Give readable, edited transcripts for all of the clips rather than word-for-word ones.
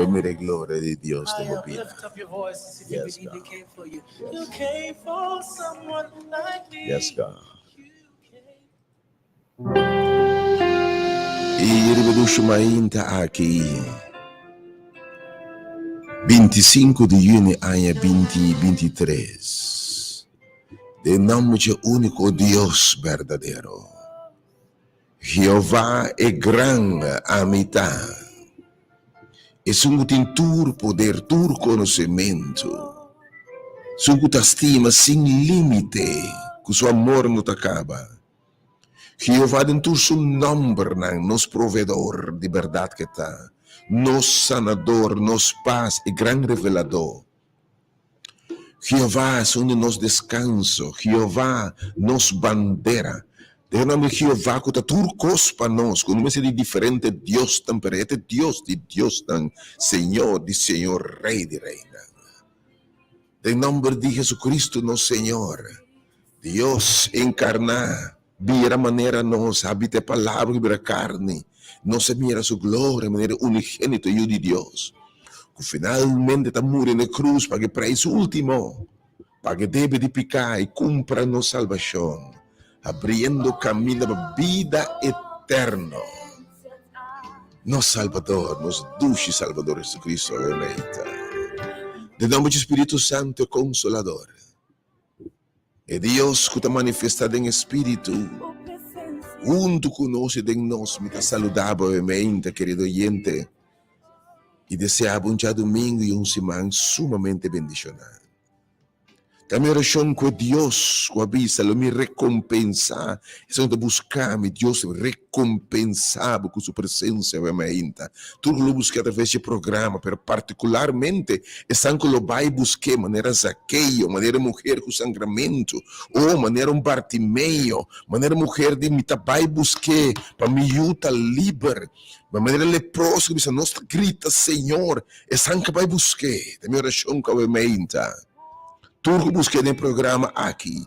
mire gloria di Dios te movina. Lift up your voices if Yes, you believe God. He came for you. You came for someone like me. Yes, God. You came. E riveduto ainda aqui 25 de junho ano 2023 de nome de único Deus verdadeiro. Jeová é grande amizade. E sungu tem tur poder, tur conhecimento. Sungu ta estima sem limite, que seu amor não te acaba. Jeová tem tur seu nome, nos provedor de verdade que está. Nos sanador, nos paz e grande revelador. Jeová é onde nos descanso. Jeová nos bandeira. De nome de Jeová, que está tudo para nós, que não é de diferente Deus, também é Deus de Deus, Senhor de Senhor, Rei de Reina. Em nome de Jesus Cristo, nosso Senhor, Deus encarnado, vira maneira nós, habita a palavra, vira carne, nos mira sua glória, maneira unigênita e de Deus, que finalmente está morrendo na cruz, para que preço último, para que deve de picar e cumpra nossa salvação. Abrindo caminho para a vida eterna. Nosso Salvador, nosso dulce Salvador Jesus Cristo, eleita. De nome do Espírito Santo Consolador. É Deus que está manifestado em Espírito. Junto conosco de nós, me está saludavelmente, querido oyente. E deseava um dia domingo e semana sumamente bendicionado. Também oração com Deus, com a vista, Ele me recompensa. Estou de buscar, Deus recompensava com sua presença, realmente. Tudo que eu busquei através desse programa, mas particularmente, estão que eu vai buscar maneira Zaqueio, maneira mulher com sangramento, ou maneira Bartimeu, maneira mulher de me vai buscar, para me ajudar livre. De maneira leprosa, que nós grita, Senhor, estão que vai buscar. Também oração com a mente. Tudo que busquei no programa aqui,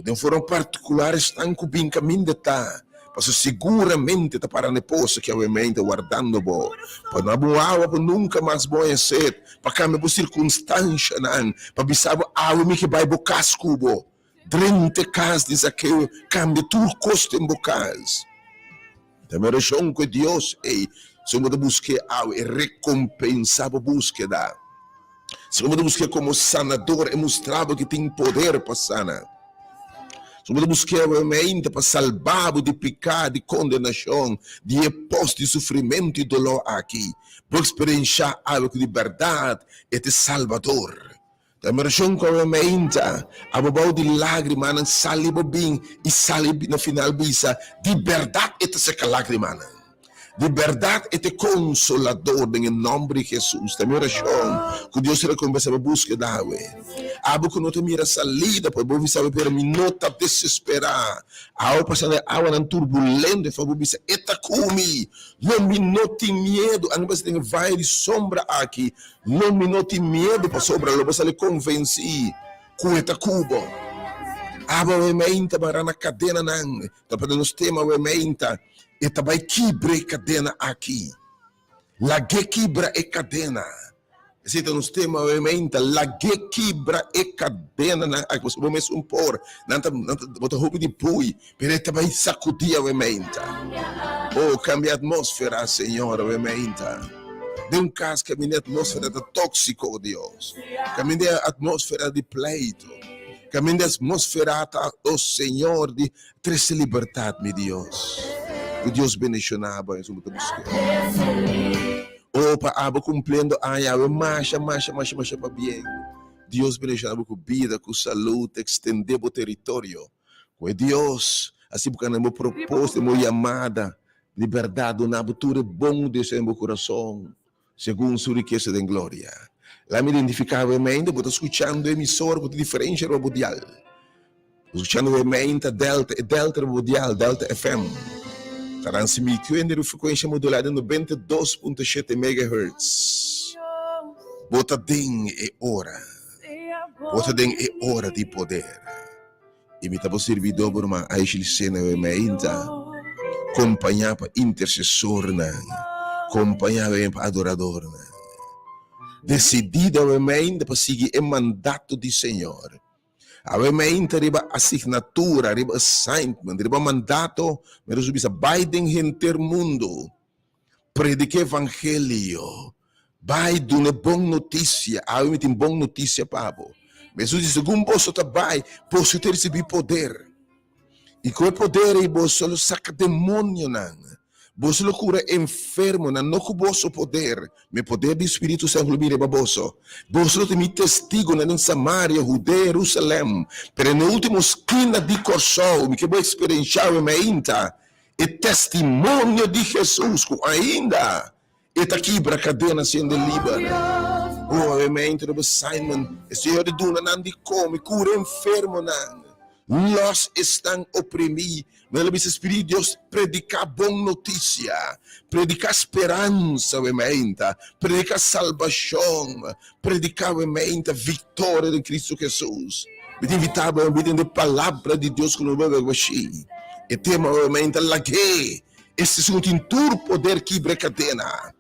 de forma particular, estão com bem caminho de tá, mas seguramente está para depois que a mente guardando bo, para não boa para nunca mais boa ser, para cambiar por circunstância não, para bisar a me que vai bocas cubo, 30 casas de Zaqueu, cambia tudo custo em bocas. Também a razão que Deus é, se eu busquei algo e recompensava a búsqueda. Se eu busquei como sanador, e mostrava que tem poder para sanar. Se eu busquei realmente para salvar de pecado, de condenação, de posto de sofrimento e dolor aqui, para experienciar algo de verdade e de salvador. Da razão que realmente a babau de lágrimas não sale bem e sale no final bisa de verdade e seca lágrimas. De verdade é consolador em nome de Jesus. Também oração que Deus recompensa a busca da água. Abo que não te mira salida, para você saber para mim não tá desesperar. Ao passar a água na turbulenta, para você eta comi. Não me note medo, a não tem vai de sombra aqui. Não me note medo para sobra, não você lhe convenci. Com eta cubo. Abo o mente para na cadena não. Tá para nos tema o mente. E também quebra a cadena aqui. Laghe quebra a cadena. Se nos tema realmente, laghe quebra a cadena. Aqui você vai me supor. Não tá roupa de pui. Mas também sacudir realmente. Oh, cambia a atmosfera, Senhor, realmente. De caso que a minha atmosfera é tóxico, Deus. Que a minha atmosfera de pleito. Que a minha atmosfera, oh Senhor, de triste liberdade, meu Deus. Que Deus bendicionava em sua busca. Opa, aba cumprindo a marcha para bem. Deus bendicionava com vida, com saúde, estender o território. Com Deus, assim porque meu propósito, minha chamada, liberdade, uma abertura bom de seu meu coração, segundo sua riqueza de glória. Lá me identificava bem, eu estou escutando emissora com diferente mundial. Escutando bem Delta Mundial, Delta FM. Transmitindo a frequência modulada no 92.7 MHz. Bota den é hora. Bota den é hora de poder. E me estava servidor por uma agilcena ainda. Acompanhar para intercessor, acompanhar para adorador. decidida obviamente para seguir o mandato do Senhor. Obviamente riba assinatura, riba assignment, riba mandato, mas bisa Biden hinter mundo, predique evangelho, vai dune bom notícia, obviamente bom notícia pabo. Mas o segundo posso trabalhar, posso ter receber poder. E com o poder aí você lo saca demônio não. Você lo cura enfermo não com vosso poder, mas poder do Espírito Santo mire baboso. Você lo tem testigo na Samaria, Judeia, Jerusalém, pero na última esquina de Corsol, me que vou experienciar o ainda o testemunho de Jesus, com ainda está quebra a cadena sendo livre. Oh, obviamente, o Simon, o Senhor de Duna não de come, cura enfermo não. Nós estão oprimidos, mas o Espírito de Deus predicar boa notícia, predicar esperança, obviamente, predicar salvação, predicar obviamente vitória de Cristo Jesus. Me invitava a a palavra de Deus que não vai ver. E tema obviamente la guerra, esse segundo tur poder quebrar cadena.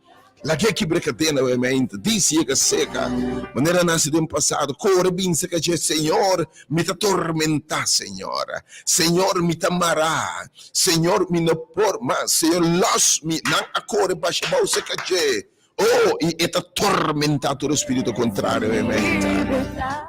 La che cadena ovviamente, dice che seca, maneira nasce do passado, corre bem seca che Senhor, me ta tormentar, Senhor, Senhor me tamará, Senhor me não por, mas Senhor los me não acorre baixa bau seca che, oh, e está tormentado o espírito contrário, ovviamente.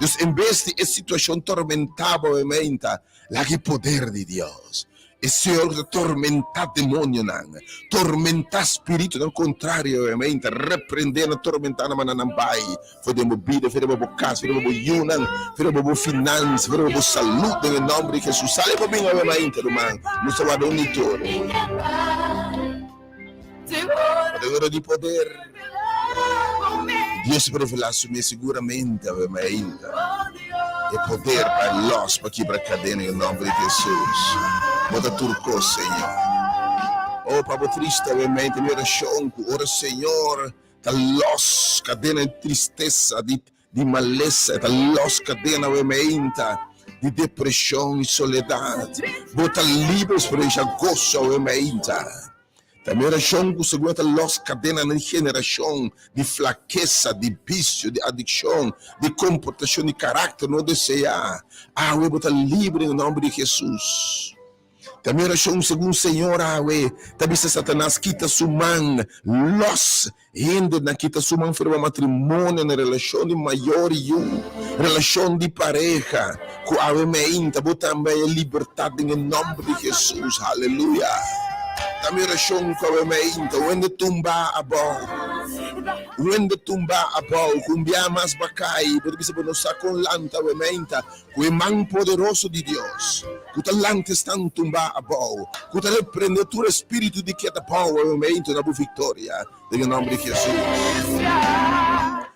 Então, em vez de situação tormentada, ovviamente, la che poder de Deus. E Senhor tormentar demônio não, tormentar espírito não contrário, obviamente, repreendendo, tormentando, mas não vai. Fazemos vida, fazemos casa, fazemos união, fazemos finanças, fazemos saúde, em nome de Jesus. Sale para bem, obviamente, irmão, nos salva unitor. Poder de poder. Deus se revelar-se seguramente, obviamente. E poder para nós, para quebrar a cadena, em nome de Jesus. Bota turco, Senhor. Oh, Papa triste, obviamente, minha oração, ora, Senhor, da los cadena de tristeza, de maleza, da los cadena, obviamente, de depressão e soledade. Bota livres para essa gozo, obviamente. Da minha oração, que segundo los cadena de geração, de fraqueza, de vício, de adicção, de comportação, de caráter, não desejar. Ah, eu bota livre em nome de Jesus. Também oração segundo o Senhor, também se Satanás quita sua mão, los ainda na quita sua mão para o matrimônio, na relação de maior e relação de pareja, com a mente, também a liberdade em nome de Jesus, aleluia. Também oração com a mente, onde tumba a bom, cumbia mais bacai, porque se não está com lanta, obviamente, com o mão poderoso de Deus, com o lanta está tumba a bom, com o repreende todo espírito de que é bom, obviamente, na boa vitória, em nome de Jesus.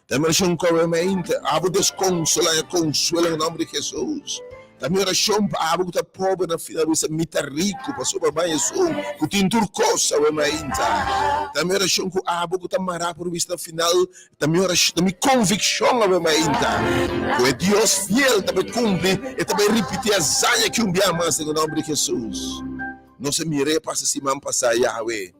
Também oração com a mente, abo desconsola e consuela em nome de Jesus. Também oração para abo que está pobre na final, você me está rico, passou para mais que tem turcosa, obviamente. Também oração com abo que está mará por vista na final, também oração, também convicção, obviamente. Que Deus fiel também cumpre e também repetir a zanha que dia mais em nome de Jesus. Não se mire para se man passar Yahweh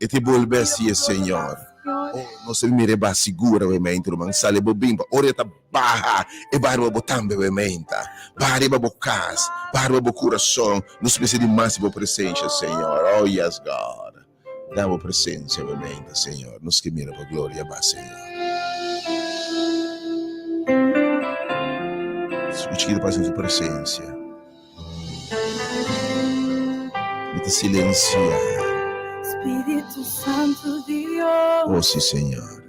e te volver assim, Senhor. Oh, não se mire para segura, obviamente, irmão. Sale bobimba, oreta barra e barba botambe, obviamente. Barra bocas, barba coração. Nos precisa de máxima presença, Senhor. Oh, yes, God. Dá-me presença, obviamente, Senhor. Nos que mira para glória, Senhor. Escute para a presença. Me silenciar. Espírito Santo de Deus, Oh, sim, Senhor.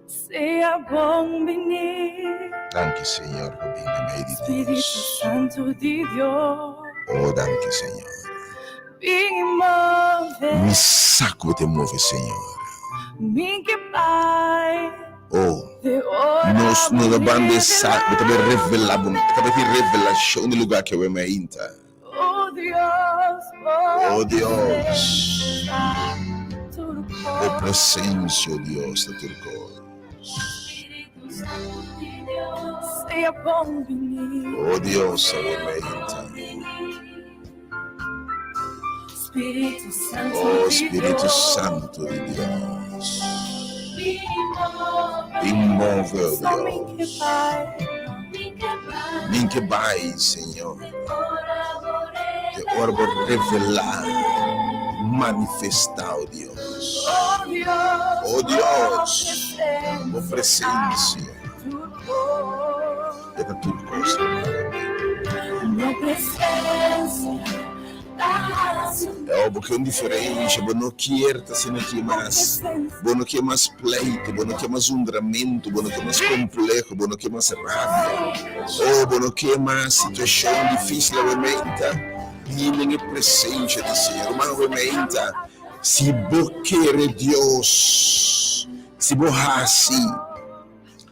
seja bom venir. Danke, Senhor, por vir no meio de Espírito Deus. Santo de Deus, Oh, danke, Senhor. vem e move, Me saco te move, Senhor. me que Pai, Oh, de ora nós não bande me saco, também revelamos, também revelação do lugar que eu me ainda. Oh Deus, Oh, Deus. tudo De presença, oh Deus, da tua coisa. seja bom venir. Oh, Deus, eu me ainda. Espírito Santo Oh, de Espírito Deus, Santo de Deus. Imove, oh Só me Deus. vai. Minha vai, Senhor. De ora vou revelar, manifestar, oh Deus. Oh Deus, tua presença. É tudo coisa. Tua presença. É porque é diferente, você não quer estar sendo aqui mais, você não quer mais pleito, você não quer mais undramento, você não quer mais complexo, você não quer mais rábia, ou você não quer mais situação difícil, realmente. Healing é presente do Senhor, mas realmente, se você quer Deus, se você assim,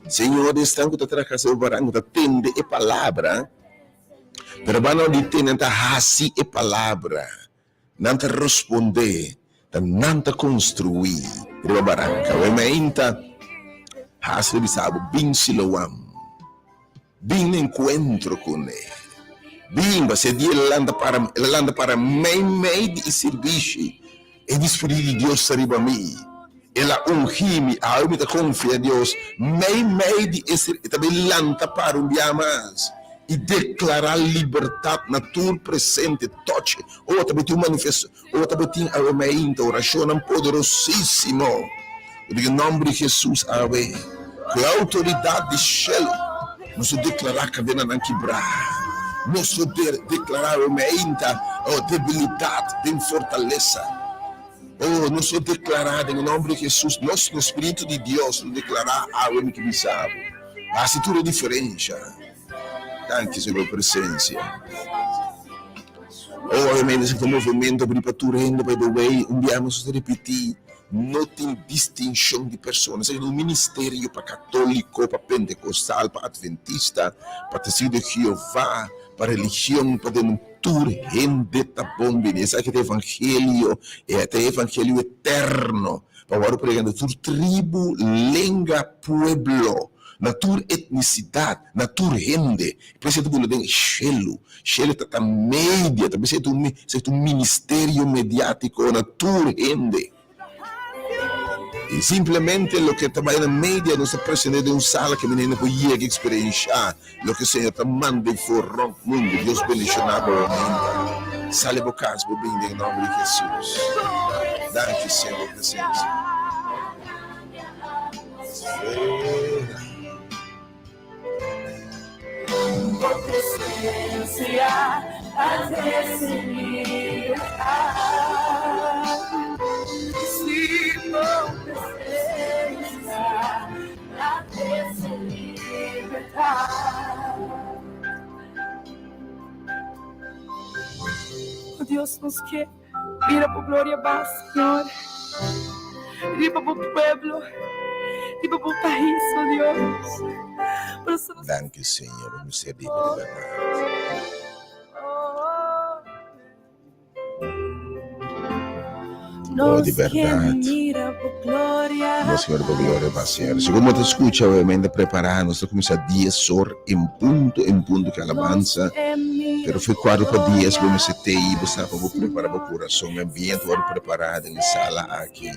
Senhor, está com a casa do barango, atende a palavra. Pero ba não detém a hasi e palavra, não te responder, não te construir, riba barangka, wementa, hasi bisabo, bing silawam, bing encontro com ele, bing ba se dia landa para made e serviço, e Espírito de Deus riba mi, ela ungi-me, a alma te confia a Deus, made e serviço, também landa para dia mais. E declarar liberdade na tua presente, toque, ou também tem manifesto, ou também tem a oração poderosíssima, em nome de Jesus, ave, que a autoridade de Shelo, nós declarar que a vena não quebrar, nós declarar a debilidade, de fortaleza, ou nós declarar em nome de Jesus, nosso Espírito de Deus, declarar a vena que me sabe, a situação é diferente. Anche sulla presenza. Ovviamente se il movimento ripaturendo, by the way, abbiamo ripetuto, non tem distinção de pessoas, seja no ministério para católico, para pentecostal, para adventista, para tecido de Jeová, para religião, para não tudo gente tá bom, essa que é o evangelho, é o evangelho eterno, para o pregando tur tribo, língua, pueblo. Na tua etnicidade, na tua rende, precisa tu bulodeng Shelo tá média, precisa tu ministério mediático na tua rende. E simplesmente o que trabalha na média não se precede de sala que menina pode experienciar o que o Senhor te manda fora do mundo. Deus bendiga novamente. Sale bocas, bem em nome de Jesus. Danke, Senhor, presença. Tua presença até se libertar. Se tua presença até se libertar. Oh Deus nos quer, mira por glória va, Senhor. Riba por pueblo, riba por país, oh Deus. Danke, Senhor, por ser de liberdade. Oh, de verdade. Nós queremos por glória para Senhor. Se como te escucha, obviamente, preparando, nós começamos a 10 horas em ponto que alabança. Pero foi 4 para 10, vamos a ter aí, você para preparar o coração, o ambiente, para preparar em sala aqui.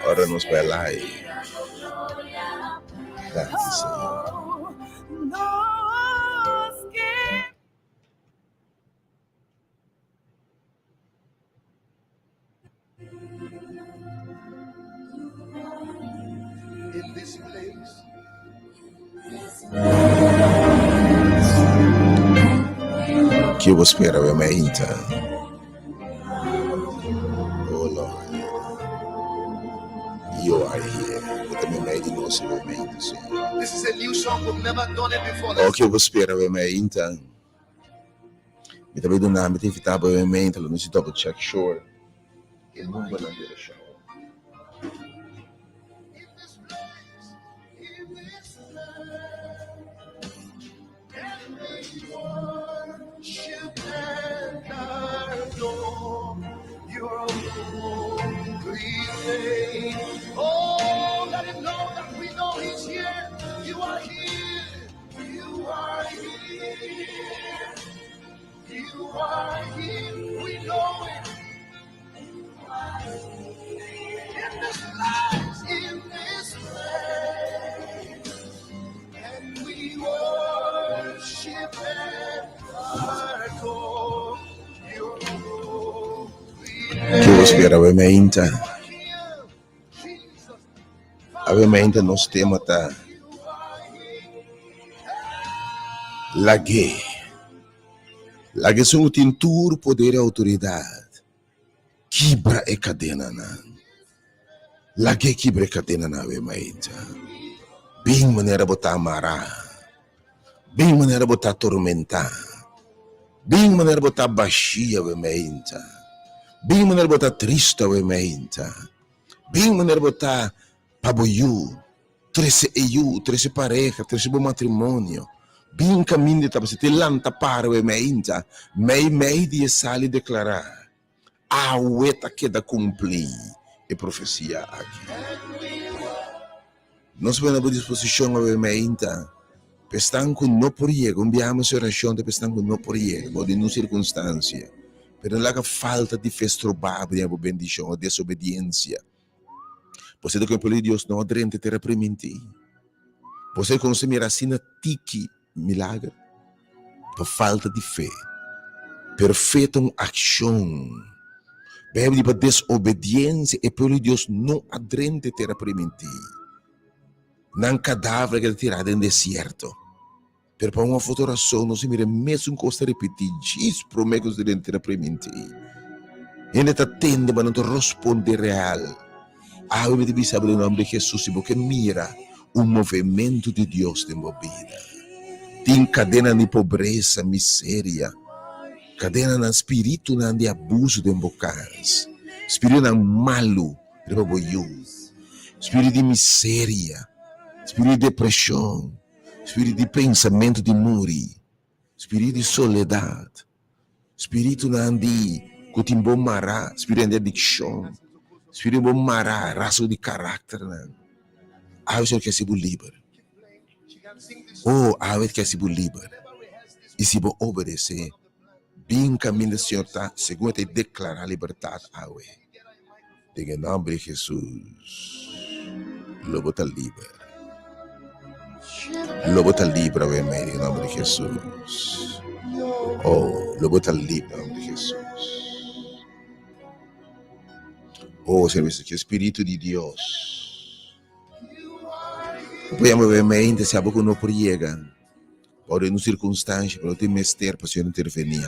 Ora, nós vai lá e... Danke, Senhor. In this place. Que eu espero, obviamente. Oh, Lord. You are here. Eu também me de nós, obviamente, Senhor. This is a new song. We've never done it before. O que eu espero, obviamente. Me também do nome, tem que estar, obviamente, no nosso double check shore. Que não vai na direção. Oh, let him know that we know he's here. You are here. You are here. You are here. We know it. In this place. worship and adore you. Que eu espero, obviamente. Here, Jesus, Obviamente, nós temos tá you are here. Lague são tem todo poder e autoridade. Quebra e cadena na. Lague quebra e cadena na obviamente. Bem maneira botar amarrar. Bem maneira botar atormentar. Bem maneira botar baixia obviamente. Bem maneira botar triste obviamente. Bem maneira botar paboiu. 13 pareja, 13 bom matrimônio. Bem caminho de tapete, te lanta para o meinta, mei de sali declarar, a ueta que da cumprir e profecia aqui. Nós vamos à disposição o meinta, pestan com não por jego, enviamos oração de pestan com não por jego, ou de uma circunstância, pero lá que falta de fez provável a bendição, a desobediência. Você do que o Deus não adrente te reprimentir. Você consumir assim na tiki milagre por falta de fé, perfeita ação, bebe de desobediência e pelo Deus não adrente te reprimentir. Não cadáver que é tirado em deserto, per para uma fotografia não se mira mesmo costa repetir, diz promegos de te reprimentir. Ele está tendo para não responder real. Eu me devi saber o nome de Jesus, porque mira o movimento de Deus na minha vida. Tem cadena de pobreza, miséria, cadena de espírito de abuso de bocas, espírito de malo, espírito de miséria, espírito de depressão, espírito de pensamento de muri, espírito de soledade, espírito de cutimbo mará, espírito de adicção, espírito de mará, raça de caráter. Eu quero ser livre. Eu quero ser livre. E se vou obedecer, bem caminho do Senhor está, segundo te declarar a liberdade a eu. Em nome de Jesus, lobo está livre. Lobo está livre, em nome de Jesus. Lobo está livre, em nome de Jesus. Serviço que o Espírito de Deus. Podemos ver mente se a boca não chega, ou em uma circunstância, para ter mestre para o Senhor intervenir.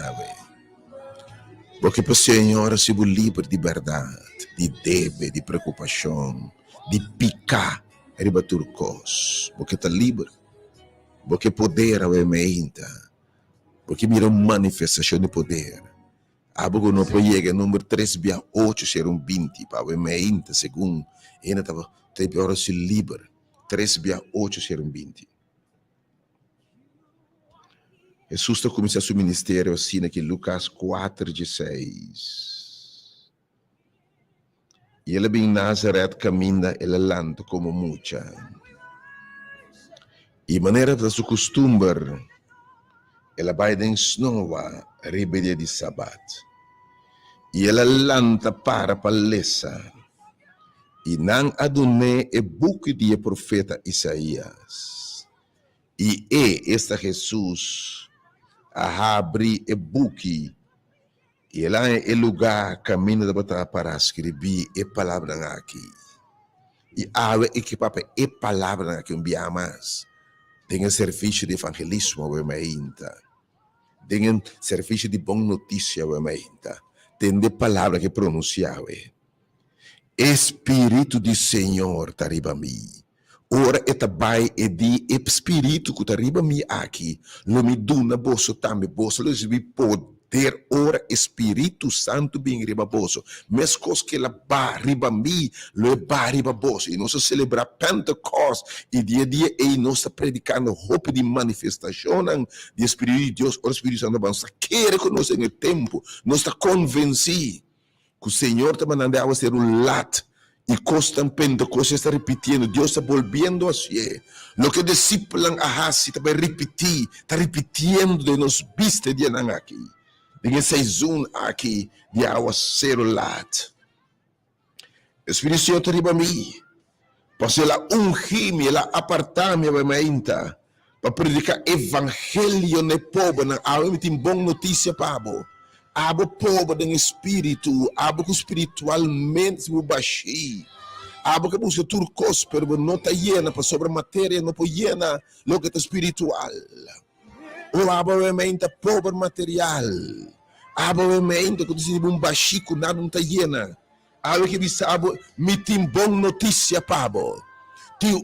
Porque para o Senhor se livre de verdade, de débito, de preocupação, de picar, riba turcos. Porque está livre, porque poder é mente, porque mira uma manifestação de poder. A boca não chega, número 3/8 ser 20, para o mente, segundo, ainda estava 3 horas se livre. 3/8 ser 20. Jesus está começando seu ministério assim aqui, Lucas 4:16. E ele vem em Nazaré, caminha, ele lanta como mucha. E maneira da sua costume, ele vai em snova, rebeldia de sabat. E ele lanta para palesa. E não adonai e book de profeta Isaías. E esta Jesus a abrir e book. E lá é o lugar caminho para escrever a palavra aqui. E a equipa e palavra que enviamos. Tem serviço de evangelismo, tem serviço de boa notícia, tem de palavra que pronunciar. Espírito do Senhor está riba mim. Ora etabai e di espírito que está riba mim aqui. Lo me duna bosso também bosso. Lo me poder ora Espírito Santo bem riba bosso. Mas cos que la ba riba mim, lo ba riba bosso. E nós celebra Pentecost e dia a dia e nós está predicando hope de manifestação de Espírito de Deus. O Espírito Santo nós está querendo conhecer no tempo. Nós está convencido que o Senhor está mandando a ser um lat e constantemente está repetindo, Deus está volviendo assim. Lo que discípulos ahasi está repetindo de nos viste de aqui. De season aqui de agua ser um lat. Espírito Santo riba mim. Pois ela ungir-me, ela apartar-me, para predicar evangelho ne povo na awe mitim bom notícia pabo. Abo povo den espírito, abo que espiritualmente o baixi. Abo que busca turcos, pero não está llena para sobre matéria, não pode llena lo que é espiritual. O abo realmente povo material. Abo realmente quando se um baixi nada não está llena. Abo que bisabo mitim bom notícia pabo. Ti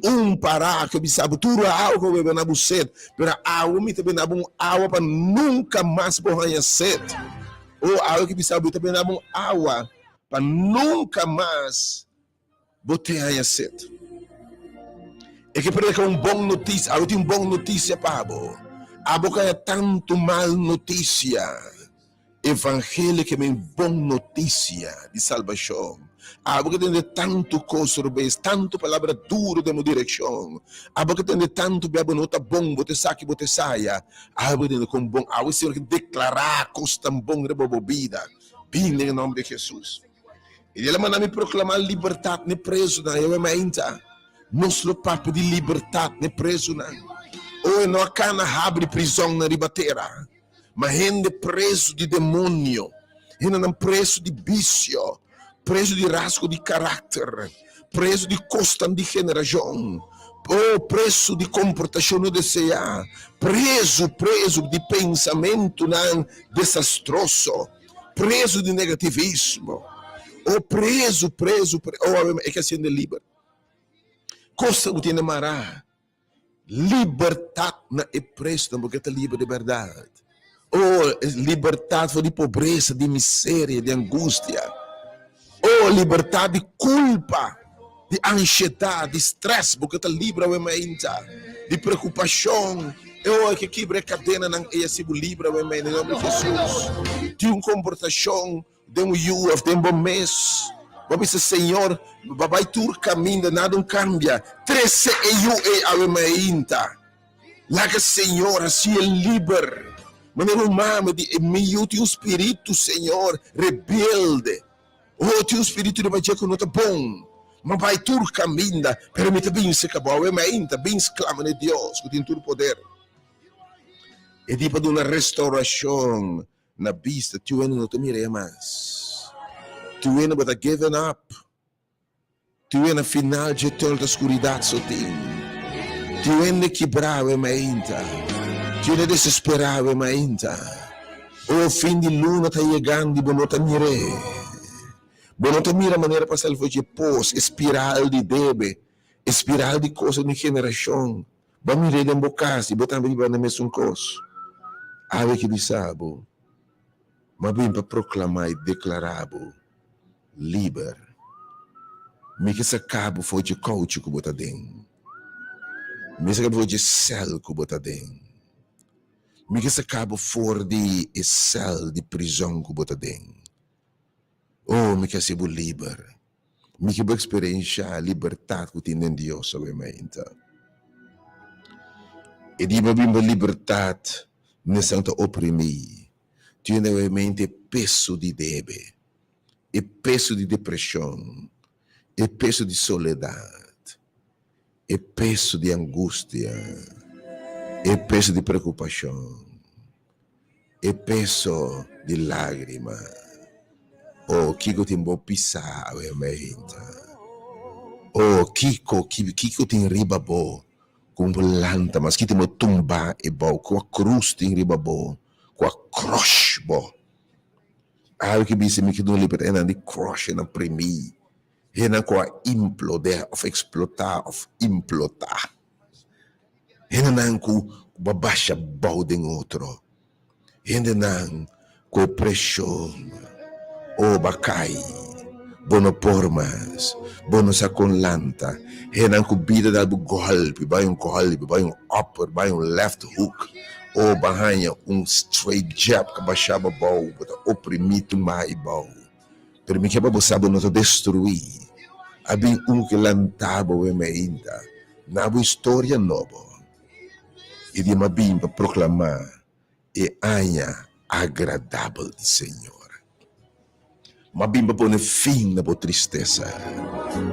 para que bisabo tudo algo bebe na bucet, pero água me também na bom água para nunca mais borranha sede. Ou água que bisabo também na bom água para nunca mais botar sede. É que para que bom notícia, água tem bom notícia para a boca é tanto mal notícia. Evangelho que é bom notícia de salvação. A boca tem tanto coisa, tanto palavra dura de direção. A boca tem tanto bebo nota bom, bote saque, bote saia. A boca tem com bom, a boca tem declarar coisa tão bom de bebida. Bem em nome de Jesus. E ele manda me proclamar liberdade ne preso na eu ainda. Nosso papo de liberdade ne preso na. Ou não cana abre prisão na ribatera. Mas rende preso de demônio. Rende não preso de vício. Preso de rasgo de caráter, preso de constante generação, preso de comportação não desejada, preso de pensamento não desastroso, preso de negativismo, ou preso, é que assim é livre. Costa que tem mará, liberdade não é preso, porque é livre de verdade. Ou liberdade de pobreza, de miséria, de angústia. Oh, liberdade de culpa, de ansiedade, de estresse, porque está livre de preocupação. Eu que quebra a cadena não é assim livre em nome de Jesus. De uma comportação, de um youth, de um bom mês. Vamos dizer, Senhor, vai tu caminho, nada cambia. 13 eu ainda. Lá que Senhor assim é livre. Mas não mame de meio de um espírito, Senhor, rebelde. Oh, teu espírito de magia que não está bom. Mas vai tudo caminho, permite bem se acabar. Eu ainda bem exclama de Deus, que tem todo o poder. E tipo de uma restauração na vista, tu ainda não te mira mais. Tu ainda vai given up. Tu ainda final de toda a escuridão só tem. Tu ainda quebrado ainda. Tu ainda desesperado ainda. O fim de luna está chegando e não te mire. Bueno, te mira a maneira para salvar de pós, espiral de debe, espiral de coisa de geração. Vamos mirar em bocas e botar bem na mesma coisa. Ave que bisabo, mas bem para proclamar e declarar livre. Me que se acaba foi de coach que botar dentro. Me que se acaba foi de céu que botar dentro. Me que se acaba fora de céu de prisão que botar dentro. Oh, me quer ser livre. Me quer experienciar a liberdade que tem em Deus, obviamente. E de uma liberdade, não se oprimir. Tem obviamente peso de débito, e peso de depressão, e peso de soledade, e peso de angústia, e peso de preocupação, e peso de lágrimas. Oh, Kiko tem bom pisar, realmente. Oh, Kiko tem riba bo, com planta, mas que tem uma tumba e bo, com a cruz tem riba bo, com a cross bo. Algo que disse me que não libera, é de cross, é na premi, é na com a imploder, of explotar, of implotar. É na com babasha bo de outro, é na com opressão. Oh, bacai, bono pormas, bono saconlanta, renan cubida da golpe, vai um upper, vai um left hook, ou barranha straight jab que baixava bom, oprimido mais bom. Pero me quebra sabe não destruir. Habia que lantava o ainda, na história nova. E de uma bimba proclamar e anha agradável de Senhor. Mabimba pone fin na po tristeza.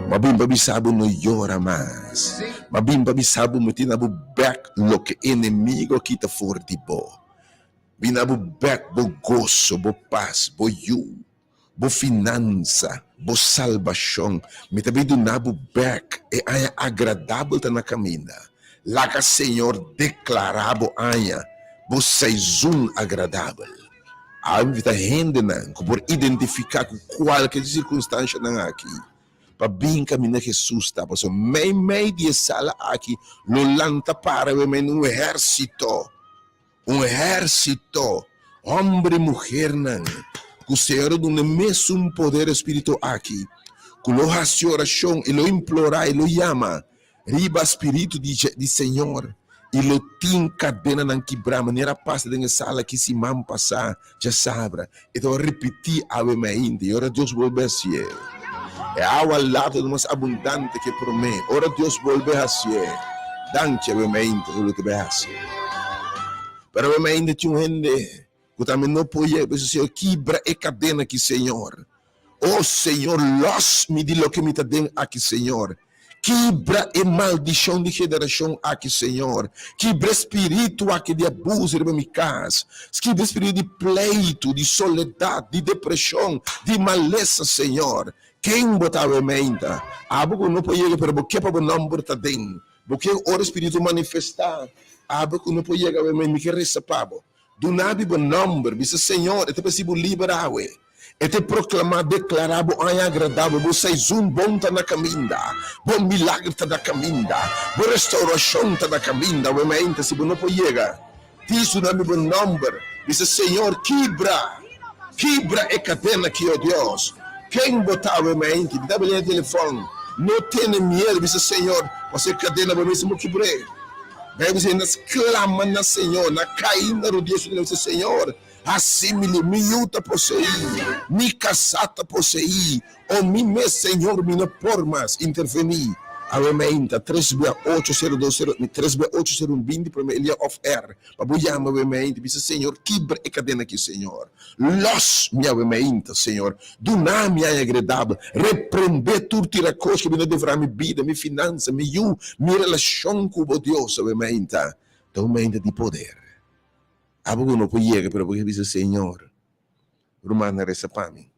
Mabimba bisabo no llora mais. Mabimba bisabo mo tinabu back lo que inimigo kita for di bo. Binabu back bo gozo, bo paz, bo you, bo finança, bo salvação. Mitabido nabu back e aya agradável ta na caminha. Laga Senhor declarabo aya, bo seizun agradável. A invita gente por identificar qualquer circunstância na aqui. Para bem caminhar Jesus tá, porque meio de sala aqui, lo lanta para um exército, homem e mulher não, que o Senhor do mesmo poder espírito aqui, que lo hace oração e lo implora e lo chama, riba espírito de Senhor. E lo tin cadena não quebrar, maneira passa dentro da sala que se mam passar, já sabe. Então repetir a ainda, e ora Deus volve a ser. É ao lado do mais abundante que promete. Ora Deus volve a ser. Dante a ainda, o que vai fazer. Pero a ainda tinha gente que também não pode, mas o Senhor quebra a cadena aqui, Senhor. Oh Senhor, los me di lo que me está dando aqui, Senhor. Quebra a maldição de geração aqui, Senhor. Quebra espírito aqui de abuso de minha casa. Quebra espírito de pleito, de soledade, de depressão, de maleza, Senhor. Quem botava a mente? Abu não pode chegar, pero porque para o nome está dentro. Porque o espírito manifestar. Abu não pode chegar, mas me quer receber. Do nada o nome, diz Senhor, é possível liberar. E te proclamar, declarar, bom é agradável, você é bom tá na caminha, bom milagre tá na caminha, bom restauração tá na caminha, obviamente, se não pode chegar, diz o nome, bom nome, diz Senhor, quebra a cadena aqui, ó Deus, quem botar, obviamente, me dá o telefone, não tenha medo, diz Senhor, você cadena, vai mesmo quebrar, vai dizer, nas clama na Senhor, na caída do Deus, diz Senhor, assimile, me yuta posei, me casata posei, o me Senhor, me não por mais intervenir. Avementa 3B8020 para ele off air. Babuyama avementa, diz Senhor, quebra a cadena aqui, Senhor. Los me avementa, Senhor, do nome é agradável, repreender tudo tira coisa que me deverá minha vida, minha finança, minha relação com o Deus, avementa. Então, mente de poder. Abu não pode chegar, pero porque diz Senhor, Romana reza para mim.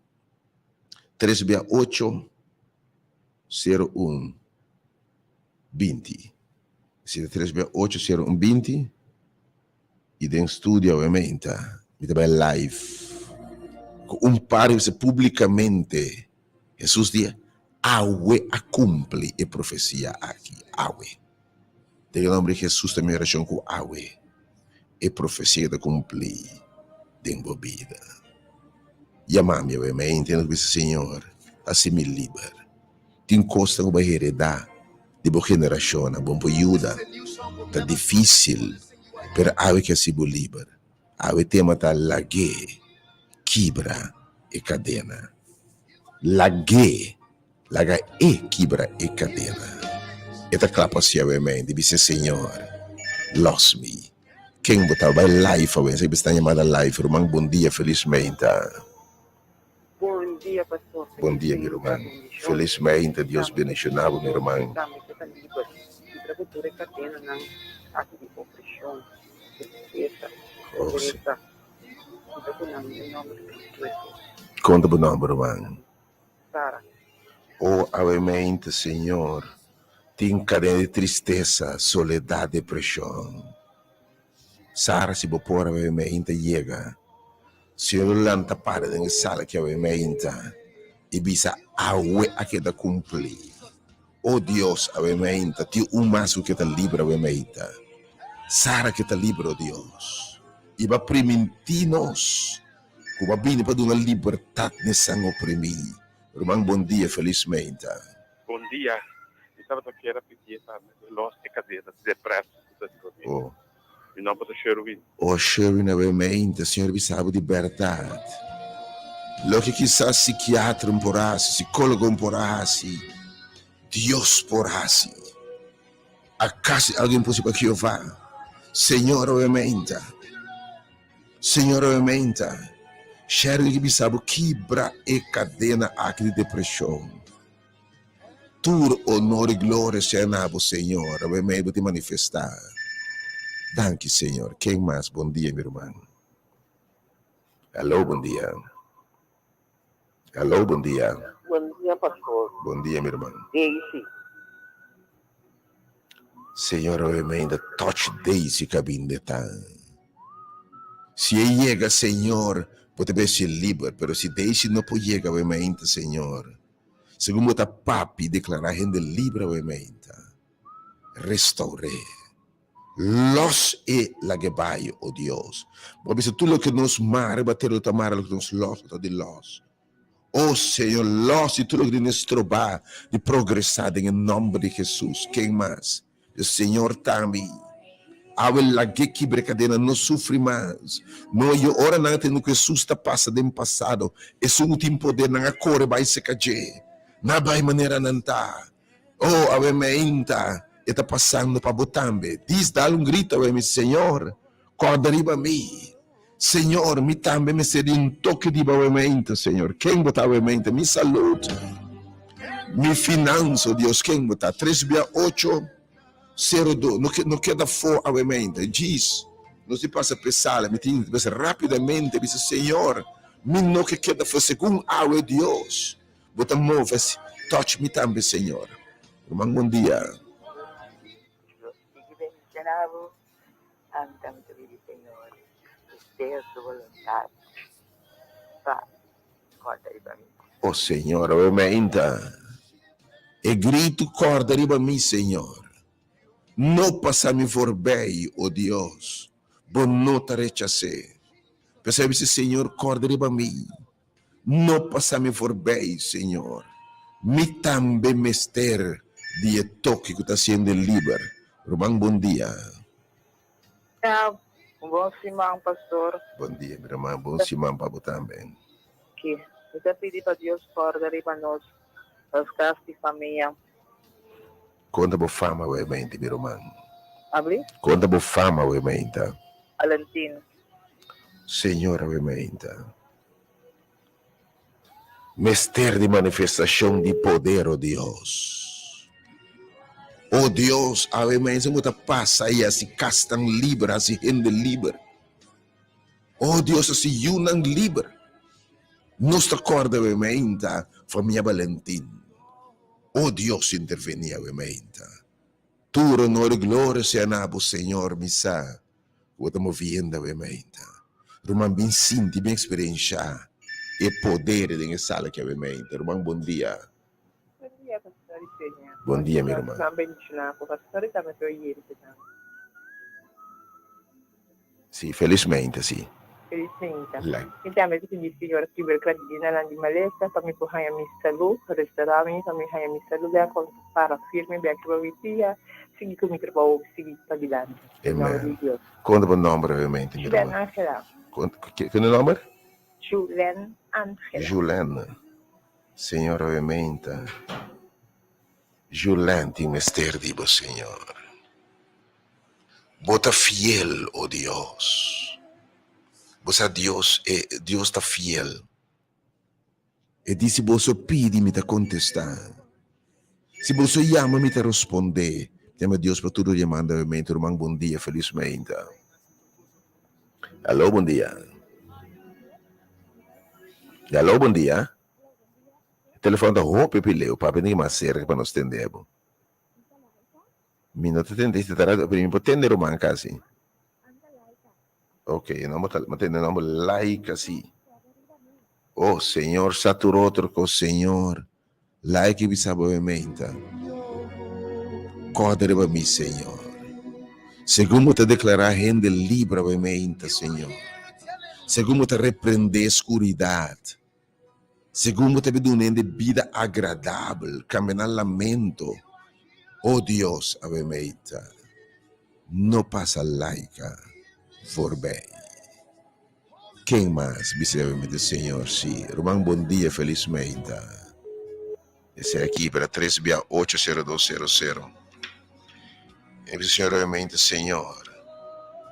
3B80120. Se 3B80120 e dentro studio ovviamente, mi deve live. Un pare se publicamente Jesus diz, awe a cumpre a profecia aqui, awe. Tem o nome de Jesus também relação com awe. E profecia da cumprir dentro da vida. E a mãe, eu entendo que Senhor, assim me libera. Tem coisa que vai heredar de boa geração, bom ajuda. Tá difícil, pero ave que assim me libera. Ave tema tá lague, quebra e cadena. Laga e quebra e cadena. E tá clapa assim, eu dice Senhor, los me. Quem botava live, você está chamada live, irmão, bom dia, felizmente. Bom dia, pastor. Bom dia, meu irmão. Felizmente, Deus bendicionava, meu irmão. Conta o nome, irmão. Oh, obviamente, Senhor, tem cadeia de tristeza, soledade, depressão. Sara si bopora ovviamente chega. Se non lanta para nella sala che ovviamente e bisa awe a che da cumpli. Oh Dios, ovviamente, ti un maso che ti libera ovviamente. Sara che ti libera, oh Dios. E va primitinos. Come bene per una libertà ne sanno opprimì. Roman, buon dia, felizmente. Bom dia. Eu estava aqui a pedir para nós que cadeira depressa. Oh. Em nome do Sherwin. Oh, Sherwin, ovviamente, Senhor, vi sabe de verdade. Lo que quizás psiquiatra porassi, psicólogo porassi, Deus porassi. Acaso alguém possível que eu vá? Senhor, ovviamente. Cheiro que sabe quebra e cadena aqui de depressão. Tur honor e glória seja na Senhor. Amém. Vou te manifestar. Danke, Senhor. Quem mais? Bom dia, meu irmão. Alô, bom dia. Alô, bom dia. Bom dia, pastor. Bom dia, meu irmão. Daisy. Senhor, amém. Touch Daisy cabine tá. Se ele chega, Senhor, pode ser livre, mas se Daisy não pode chegar, amém, Senhor. Segundo a papi declarar gente livre, amém. Restaure. Los e la gebaio, oh Deus. Porque se tu lo que nos mare, bater o tamar, lo que nos los, de los. Oh Senhor, los e tudo que nos trobar de progressar em nome de Jesus. Quem mais? O Senhor também. A que brincadeira não sofre mais. Não, eu ora não tenho que susta passa do passado. Esse último poder não corre vai se cair. Não vai maneira não tá. Oh, a mementa está passando para botambe. Diz dá grito a mim, Senhor, corda riba me. Senhor, me também me seria toque de mementa, Senhor. Quem botar mementa? Me saúde. Me finanço, Deus. Quem botar? 36802. Não queda fora a mementa. Diz. Não se passa pesada. Me tem que rapidamente. Diz, Senhor, me não que queda fora segundo a Deus. Bota move-se. Touch me também, Senhor. Bom dia. Ang dami di Senhor, ter a sua vontade, para corda riba mim. Oh Senhor, aumenta. E grito corda riba mim, Senhor. Não passa-me for bem, oh Deus. Bom nota rechace. Percebe-se, Senhor, corda riba mim. Não passa-me for bem, Senhor. Me também mester de toque que está sendo livre. Romão, bom dia. Bom simão, pastor. Bom dia, meu irmão. Bom simão para você também. Que eu pedi para Deus corda riba nós, os casos de família. Conta boa fama, obviamente, meu irmão. Abri? Conta boa fama, obviamente. Alantino. Senhor, obviamente. Mestre de manifestação de poder, oh Deus. Oh Deus, obviamente, muita passa aí, assim, castam livre, assim, rende livre. Oh Deus, assim, unam livre. Nossa corda, obviamente, família Valentim. Oh Deus, intervenia, obviamente. Tu, honor e glória, seja na Senhor, missa. O estamos vendo, obviamente. Romão, bem sinto, bem experienciar. E poder de sala que obviamente. Romão, bom dia. Bom dia, pastor Senhor. Bom dia, minha irmã. Também te pastor também estou aí. Sim, felizmente, sim. Felizmente. Like. Então, mas que disse Senhor que bercadina na de maleta, para me correr a minha saúde, restaurar-me, para me correr a minha saúde, para firme, bem que eu vivia, seguir com o microfone, seguir para adiante. Amém. Conta o nome, obviamente, minha Juliana irmã. Angela. Que é o nome? Juliana Angela. Juliana. Senhor, obviamente. Juliana tem mestre de você, Senhor. Bota fiel, oh Deus. Você Deus e Deus está fiel. E diz se você pede, me está contestar. Se você chama, me está responder. Chama Deus para tudo chamando, obviamente. Irmão, bom dia, felizmente. Alô, bom dia. Alô, bom dia. O telefone da roupa, Pileu, para ninguém mais cerca para nós atender. Minuto atendeste, para atender o manca assim. Ok, não vou like assim. Oh, Senhor, saturou outro com o Senhor. Like me sabe, obviamente. Corda para mim, Senhor. Segundo te declarar rende livre, obviamente, Senhor. Segundo te repreender a escuridade. Segundo te pedir uma vida agradável, caminhar lamento. Oh Deus, obviamente. Não passa laica, for bem. Quem mais? Obviamente, Senhor, sim. Romão, bom dia, felizmente. Esse é aqui para 3680200. E Senhor, obviamente, Senhor.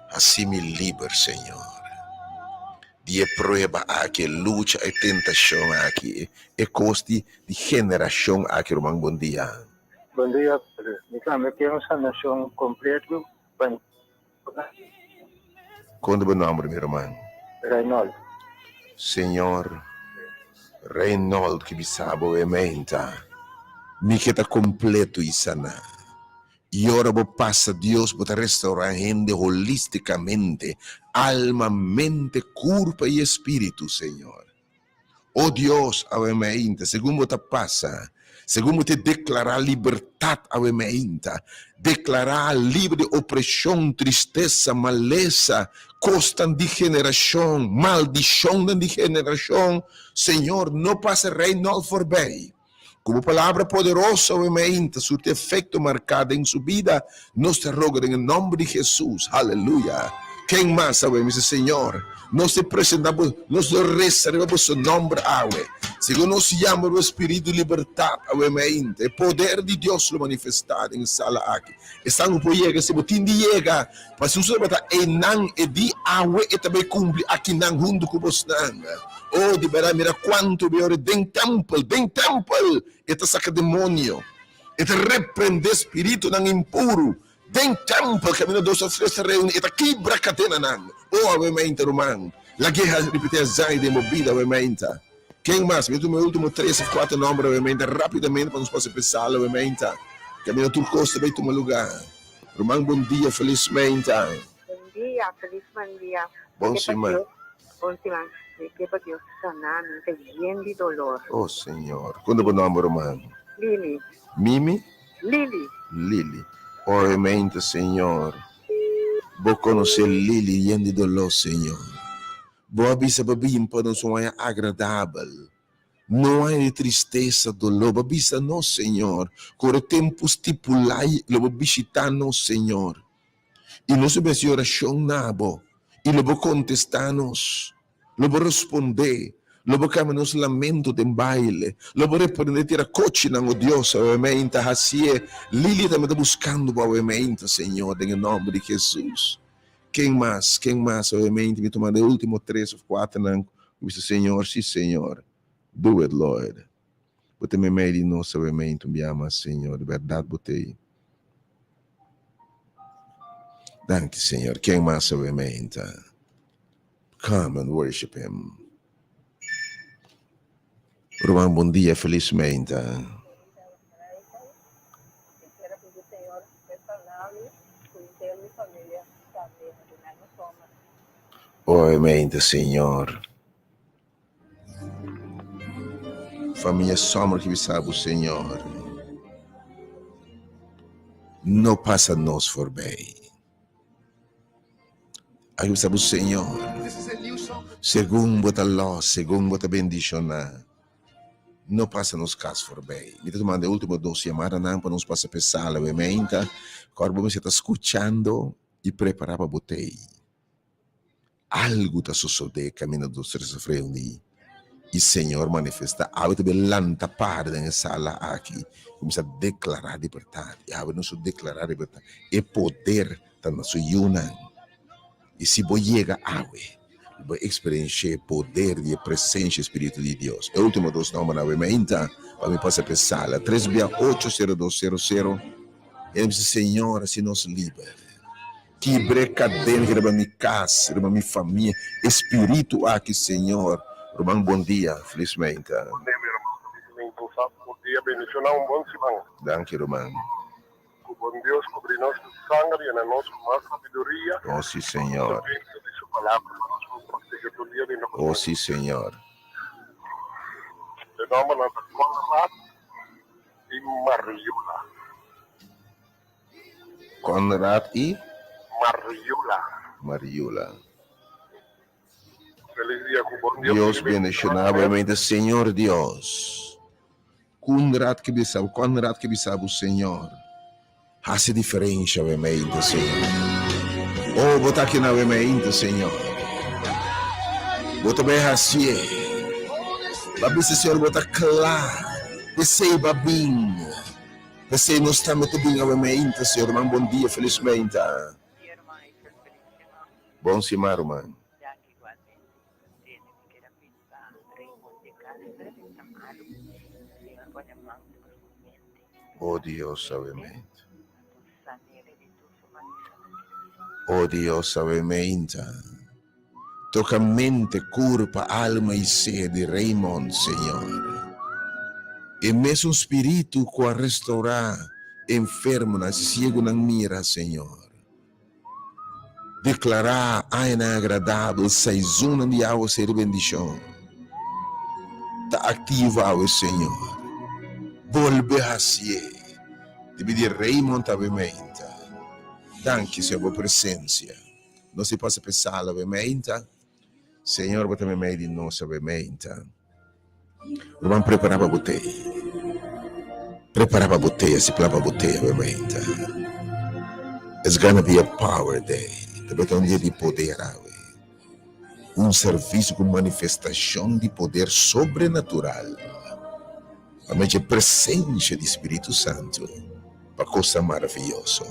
Assim me livre, Senhor. di prueba aqui, luta e tentação aqui, e costi de generação aqui, irmão, bom dia. Bom dia, Padre. Me quero sanação completa para Quando o nome, meu irmão? Reinaldo. Senhor, Reinaldo, que me sabe, ementa, me queda completo e sana. E ora vou passar Deus para restaurar a gente holisticamente, alma, mente, corpo e espírito, Senhor. Oh Deus, avementa, segundo te passa, segundo te declarar liberdade, avementa, declarar livre de opressão, tristeza, maleza, costan de geração, maldição de geração, Senhor, não passa Reinaldo forбей. Como palavra poderosa, obviamente, surte efeito marcado em sua vida, nos te rogo em nome de Jesus, aleluia. Quem mais, sabe, Senhor, nós te presentamos, nós reservamos o nome, ave. Segundo nos chama o Espírito de liberdade, obviamente, o poder de Deus lo manifestado em sala aqui. Estamos por chegar, se botin de chegar, para se usar para enang e di ave e também cumpre aqui nang junto com você. Oh, di vera, mira quanto veore den temple, eta saca demônio, eta reprende espírito nang impuro, den temple, caminho dos outros reúne, eta quebra cadena nang, oh, avementa, irmão, la guerra repetia zai de movida, avementa. Quem mais? Meu último 3 ou 4 nomes, avementa, rapidamente, para nos poder pensar, avementa, caminho do costa, veio tomar lugar. Irmão, bom dia, felizmente. Bom dia, feliz bom dia. Bom semana. Bom semana. Que para Deus sanar, não tem gente de dolor. Oh, Senhor. Quando o nome, irmão? Lili. Mimi? Lili. Lili. Obviamente, Senhor. Vou conhecer Lili e de dolor, Senhor. Vou avisar para mim para não ser agradável. Não há de tristeza, dolor. Vou avisar nós, Senhor. Com o tempo estipulado, vou visitar nós, Senhor. E nós vamos oração nabo. E vou contestar-nos. Lo vou responder, lo vou caminhar nos lamento de baile, lo vou repreender tira coche o Deus, obviamente, assim é. Lili também está buscando, obviamente, Senhor, em nome de Jesus. Quem mais, obviamente, me tomando o último 3 ou 4, não, disse, Senhor, sim, Senhor, do it, Lord. Você me meio de nós, obviamente, me ama, Senhor, de verdade, botei. Danke, Senhor. Quem mais, obviamente? Come and worship Him. Irmão, bom dia, felizmente. Quero pedir ao Senhor restaurar-me, conhecer minha família, saber que não somos. Obviamente, Senhor. Família somos que sabe o Senhor. Não passa nos for bem. Aí sabe o Senhor. Segundo bota luz, segundo bota bendição, não passa nos casos for bem. Me tomando o último 2 chamadas para nos passar pesar, obviamente. Agora você está escutando e preparar para botei. Algo está sucedendo caminho dos 3 reunir. E Senhor manifesta, abre também lanta parte na sala aqui. Começa a declarar liberdade. Abre nos declarar liberdade. E poder está na sua união. E se você chega a vai experienciar o poder e a presença espírito de Deus. O último 2 nomes novamente, para me passar a sala, 368-0200. Ele diz, Senhor, se nos livre. Quebre cadena que era minha casa, era minha família, espírito aqui, Senhor. Irmão, bom dia, felizmente. Bom dia, meu irmão. Bom dia, bendicionar bom semana. Danke, irmão. Bom Deus, cobrir nosso sangue e nossa sabedoria. Oh, sim, Senhor. Oh, sim, Senhor. De nome nossa Conrad e Mariula. Conrad e Mariula. Mariula. Feliz dia com bom Deus. Deus bendicionar, obviamente, Senhor Deus. Conrad que me sabe o Senhor. Hace diferença, obviamente, Senhor. Oh, botar aqui na obviamente, Senhor. Bota bem assim. Babi, Senhor, bota claro. Pensei, babim. Pensei, nós estamos tudo bem, obviamente, Senhor. Irmão, bom dia, felizmente. Bom semana, irmão. Oh Dios suavemente. sanire di tutto Oh Dios suavemente. Toca mente, corpo, alma e ser de Raymond, Senhor. E mesmo espírito que restaurar enfermo na ciego na mira, Senhor. Declarar a agradável, saizona de água ser bendição. Está ativado, Senhor. Volve a ser. Te pedir Raymond ovviamente. Danke, Senhor, por presença. Não se possa pensar, ovviamente. Senhor, você me mede de nós, ovviamente. Vamos preparar para a botella. Preparar para a botella, se para a botella, ovviamente. It's gonna be a power day. Deve ter dia de poder, serviço com manifestação de poder sobrenatural. A mente presença do Espírito Santo. Para coisa maravilhosa.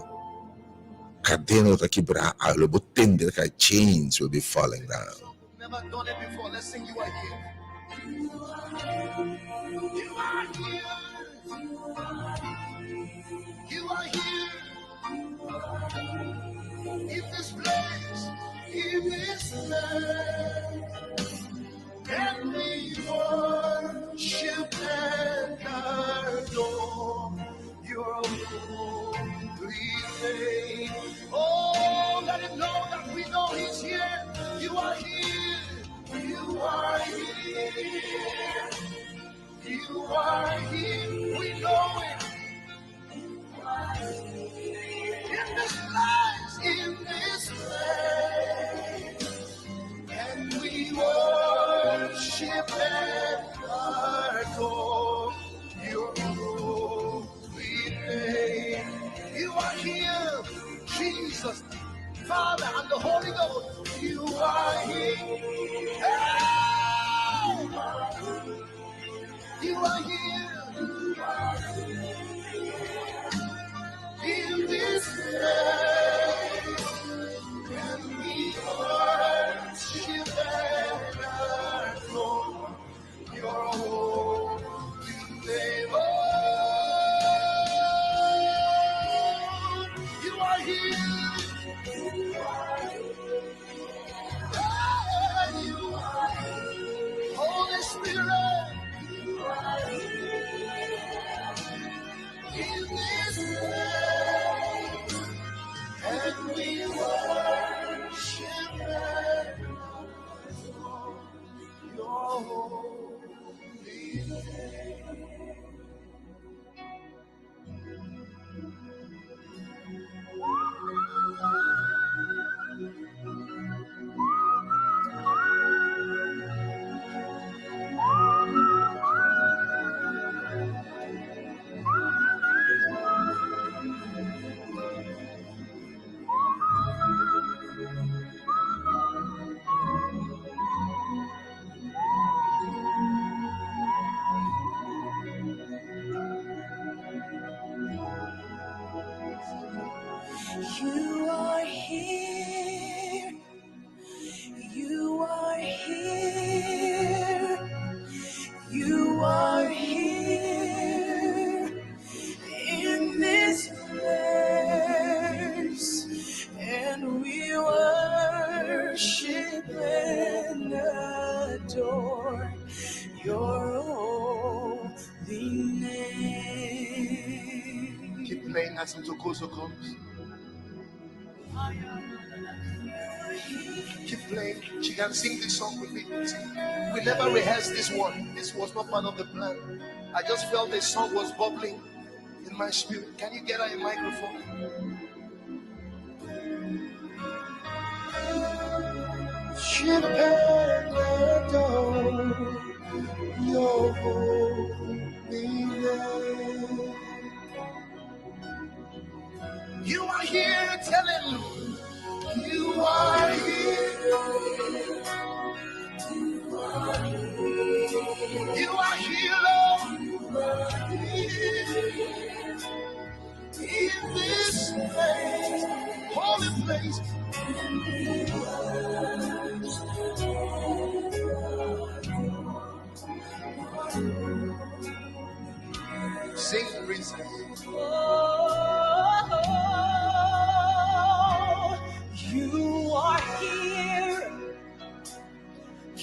Cadena está quebrada, algo botende que chains will be falling down. Never done it before. Let's sing. You are here. You are here. You are here. In this place. In this place. And we worship and adore your holy name. Oh, let him know that we know he's here. You are here. You are here. You are here. We know it. In this place. In this place. And we worship and adore your holy name. You are here, Jesus, Father, and the Holy Ghost. You are here. Hey! You are here. In this place. And we worship and adore your holy name. Oh, you are here. Hey, you are here. Holy Spirit. In this place. And we worship and adore your holy name. You are here. You are here. You are here in this place, and we worship and adore your holy name. Keep playing as Mtokoso comes. Keep playing. She can sing this song with me. See, we never rehearsed this one. This was not part of the plan. I just felt the song was bubbling in my spirit. Can you get her a microphone? Worship and adore your holy name. You are here, tell him. You are here. You are here, Lord. In this place, holy place. Sing, princess.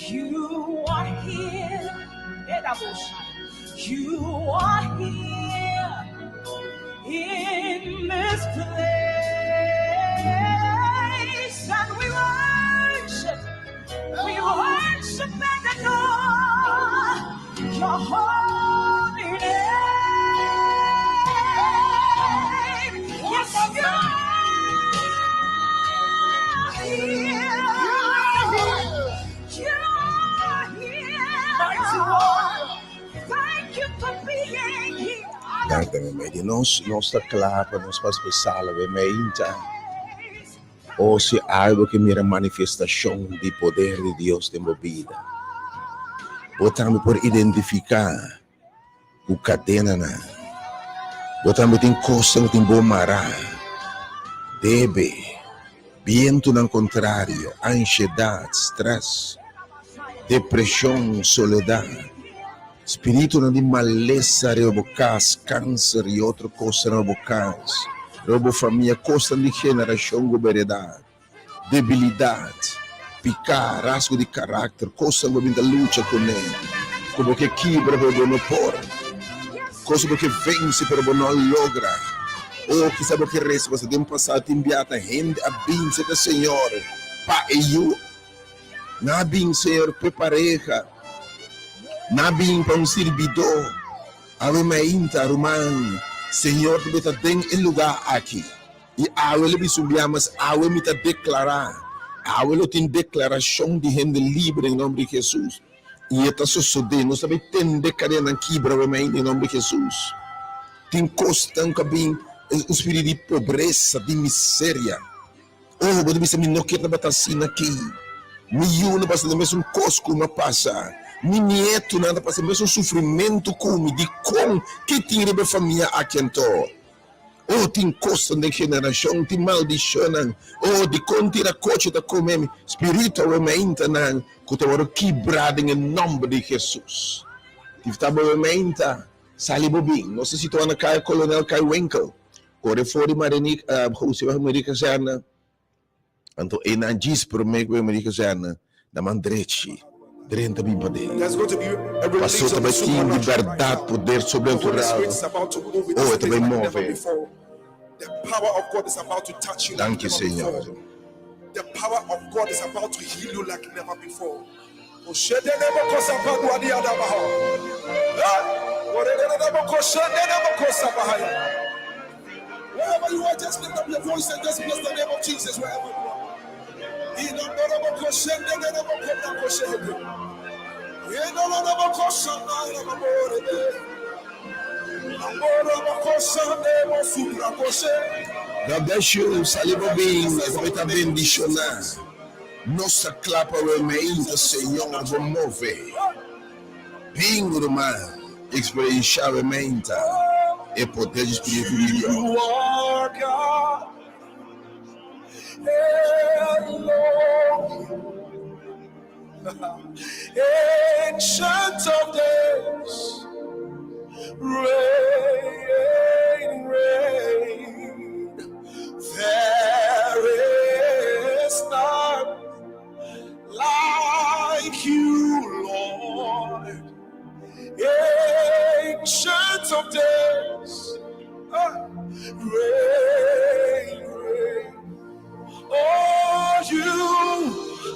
You are here. You are here in this place, and we worship and adore your holy name. Yes, you are here. You are here. Thank you for being here. Guardami, di nostra clapa, nostra salve, meinta. O se algo que mira manifestação de poder de Deus em minha vida. Botamos por identificar o cadena, botamos tem costa, não tem bom mará, debe, viento no contrário, ansiedade, stress, depressão, soledade, espírito de maleza, rebocas, câncer e outra coisa rebocas, roubo família, costa de geração, goberedade, debilidade, picar, rasgo de caráter, coisa que luta com ele, como que quebra para não pôr, coisa que vence para não logra, ou que sabe que resta, você tem passado enviada gente a bem do Senhor, para eu, na bem Senhor, para pareja, na bem para servidor, a meinta, romano, Senhor, tu está tem em lugar aqui. E a ele me subíamos, a ele me declarar, a ele tem declaração de gente livre em nome de Jesus. E está sucedendo, nós também tem decadência aqui, em nome de Jesus. Tem constante bem o espírito de pobreza, de miséria. Oh, você me sabe, não quero bater assim aqui. Milhões de pessoas, mesmo cosco não passa. Nieto nada passa, mesmo sofrimento como de como que tira a família aqui então. Oh, tem costa de geração, tem maldição, oh, de continuar coche da comer, espiritualmente não, que te vou quebrar em nome de Jesus. Tivamente, sali bobin, não sei se tu anda cai Coronel Kai Winkel, corre fora de Marinica, José America Zana, então e na diz por meio America Zana, da Mandrechi. Drenta bem para dentro. Passou também aqui em liberdade, poder sobrenatural. Oh, também move. Thank you, Senhor. The power of God is about to heal you like never before. Wherever you are, just lift up your voice and just bless the name of Jesus wherever you are. God bless you, saliva bem, está bendicionar. Nossa clapa remeinte, Senhor, vou mover. Pingo do mar, experienciar remeinte, e poder espiritual. You are God. Ancient of days, reign, reign. There is none like you, Lord. Ancient of days, reign, reign. Oh, you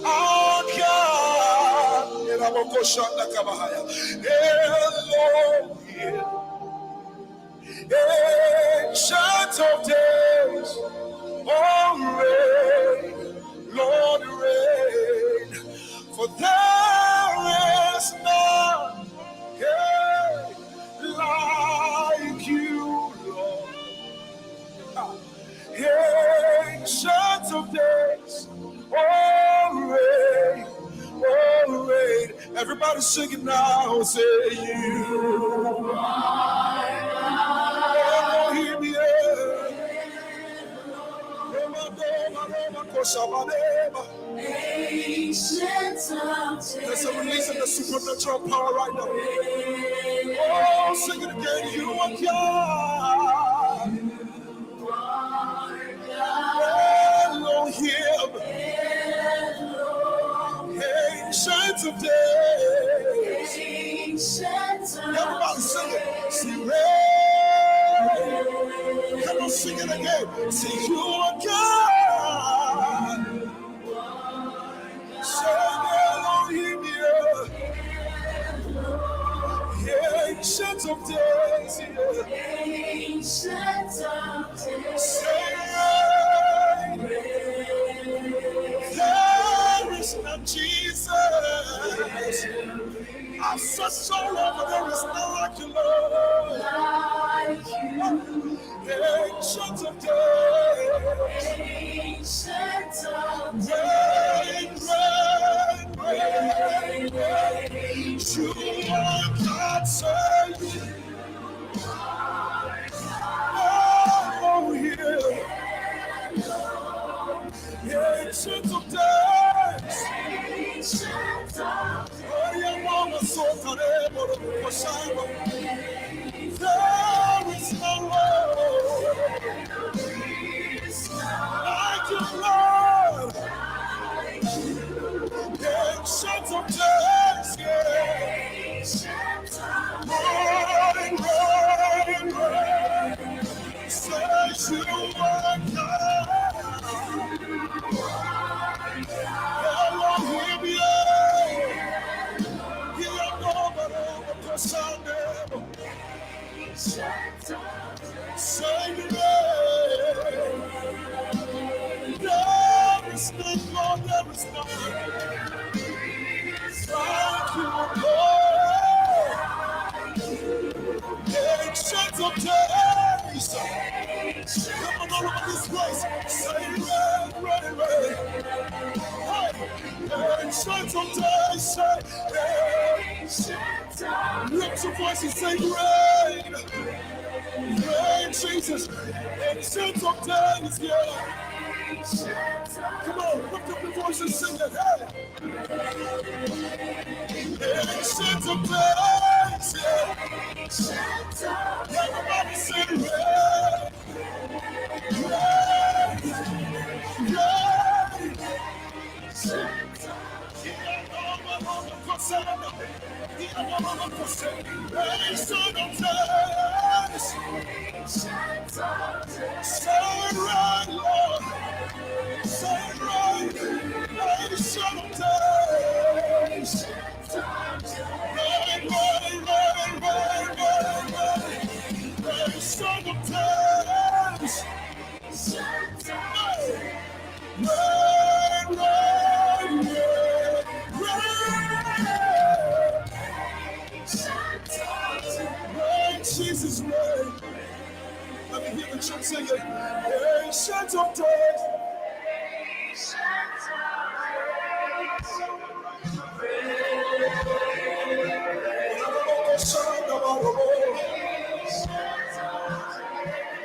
are God. Elohim. Ancient of days, oh, reign, Lord, reign. For there is none like you, Lord. Ancient of days, oh, reign, oh, reign. Everybody sing it now, say you are Elohim, there's a release of the supernatural power right now. Oh, sing it again, you are God. Elohim. Hey, Ancient of days. Everybody sing it. Sing reign. Come on, sing it again. Say you are God. Sing Elohim, yeah. Ancient of days, yeah. Say reign. There is none Jesus. I've searched all over, there is none like you, Lord. Ancient of days. Reign, reign, reign, reign. You are God, save me. Oh, yeah. Ancient of days. Oh, yeah, mama, so terrible. There is no Lord like you, Lord. Ancient of days, yeah. Rain, rain, rain. Says you are God. Elohim, yeah. You are God, say the name. There is none, Lord, there is none. Thank you, Lord. Ancient of days. Come on, all over this place. Say rain, rain, rain. Hey, ancient of days. Say rain. Lift your voice and say rain. Rain, Jesus. Ancient of days, yeah. Come on, lift up your voice and sing it. Hey. Ancient of days, yeah. Everybody say rain. Jesus' name. Let me hear the church sing it. Ancient of days.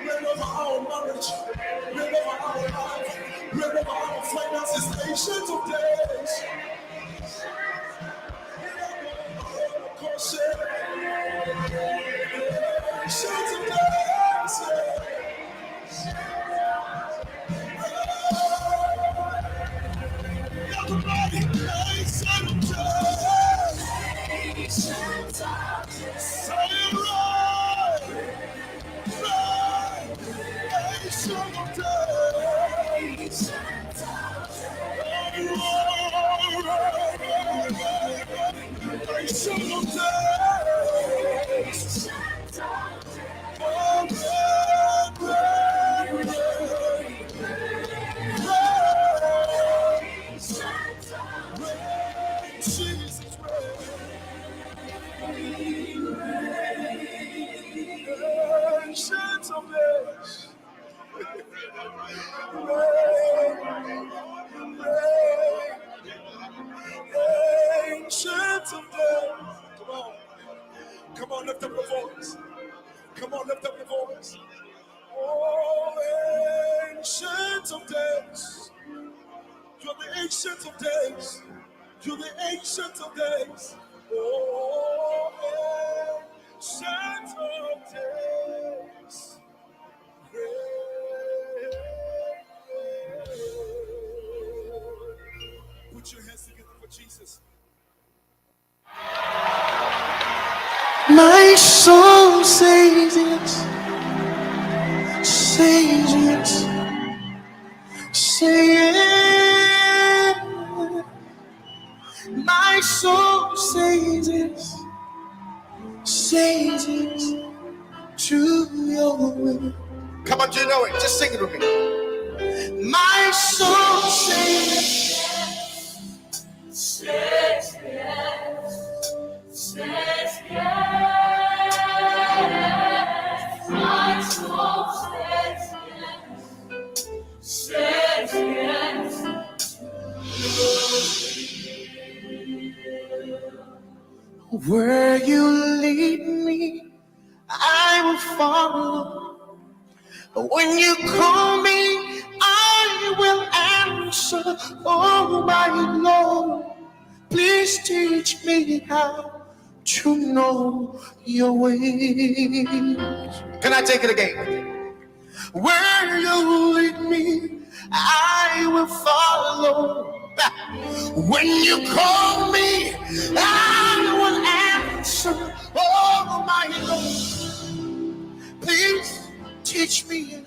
Reign over our marriage. Reign over our life. Reign over our finances. Ancient of days. Ancient of days. Everybody, ancient of days. Say it right. Right. Ancient of days. Ancient of days. Jesus ancient of days. Ancient of days. Come on. Come on, lift up your voice. Come on, lift up your voice. Oh, ancient of days. You're the ancient of days. You're the ancient of days. Oh, ancient of days. Put your hands together for Jesus. My soul says yes, says yes, say yes. My soul says yes, says yes to your will. Come on, do you know it? Just sing it with me. My soul says yes, says yes, says yes. My soul says yes, says yes. Where you lead me, I will follow. When you call me, I will answer. Oh my Lord, please teach me how to know your ways. Can I take it again? Where you lead me, I will follow. When you call me, I will answer. Oh my Lord, please teach me